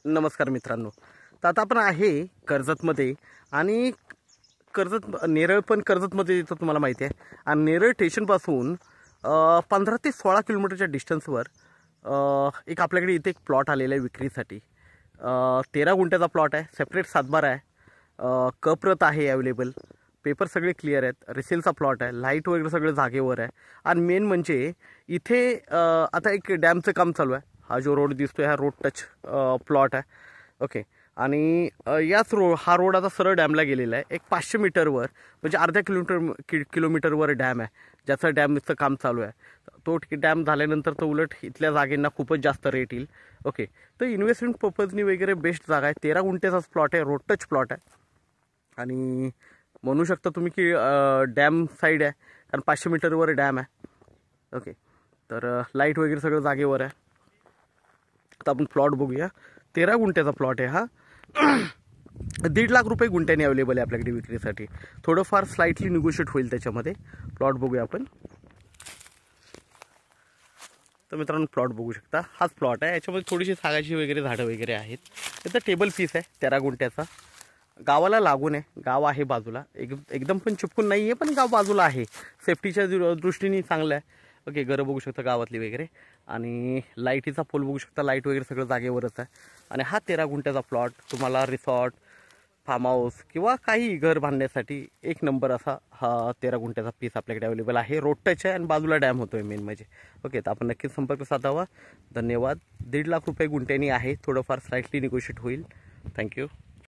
नमस्कार मित्रांनो. तर आता आपण आहे कर्जतमध्ये आणि नेरळ पण कर्जतमध्ये येतं तुम्हाला माहिती आहे. आणि नेरळ स्टेशनपासून 15 ते 16 किलोमीटरच्या डिस्टन्सवर एक आपल्याकडे इथे एक प्लॉट आलेला आहे विक्रीसाठी. 13 गुंठ्याचा प्लॉट आहे, सेपरेट सातबारा आहे, कप्रत आहे अवेलेबल, पेपर सगळे क्लिअर आहेत, रिसेलचा प्लॉट आहे, लाईट वगैरे सगळं जागेवर आहे. आणि मेन म्हणजे इथे आता एक डॅमचं काम चालू आहे. हा जो रोड दिसतोय हा रोड टच प्लॉट आहे. ओके. आणि हा रोड आता सरळ डॅमला गेलेला आहे. एक 500 मीटरवर म्हणजे अर्ध्या किलोमीटरवर डॅम आहे, ज्याचं डॅमचं काम चालू आहे. तो डॅम झाल्यानंतर तर उलट इथल्या जागेंना खूपच जास्त रेट येईल. ओके. तर इन्व्हेस्टमेंट पर्पजनी वगैरे बेस्ट जागा आहे. 13 गुंठ्याचाच प्लॉट आहे, रोड टच प्लॉट आहे. आणि म्हणू शकता तुम्ही की डॅम साईड आहे, कारण 500 मीटरवर डॅम आहे. ओके. तर लाईट वगैरे सगळं जागेवर आहे. आता आपण प्लॉट बघूया. 13 गुंठ्याचा प्लॉट आहे हा. 1.5 लाख रुपये गुंठ्याने अवेलेबल आहे आपल्याकडे विक्रीसाठी. थोडंफार स्लाइटली निगोशिएट होईल त्याच्यामध्ये. प्लॉट बघूया आपण. तर मित्रांनो प्लॉट बघू शकता, हाच प्लॉट आहे. याच्यामध्ये थोडीशी सागाची वगैरे झाडं वगैरे आहेत. त्याचा टेबल पीस आहे 13 गुंठ्याचा. गावाला लागून आहे, गाव आहे बाजूला, एकदम पण चिपकून नाही आहे, पण गाव बाजूला आहे. सेफ्टीच्या दृष्टीने चांगलं आहे. ओके. घरं बघू शकता गावातली वगैरे. आणि लाईटीचा पोल बघू शकता, लाईट वगैरे सगळं जागेवरच आहे. आणि हा 13 गुंठ्याचा प्लॉट तुम्हाला रिसॉर्ट, फार्म हाऊस किंवा काही घर बांधण्यासाठी एक नंबर असा हा 13 गुंठ्याचा पीस आपल्याकडे अवेलेबल आहे. रोड टच आहे आणि बाजूला डॅम होतोय मेन म्हणजे. ओके. तर आपण नक्कीच संपर्क साधावा. धन्यवाद. 1.5 लाख रुपये गुंठ्यानी आहे, थोडंफार स्लाइटली निगोशिएट होईल. थँक्यू.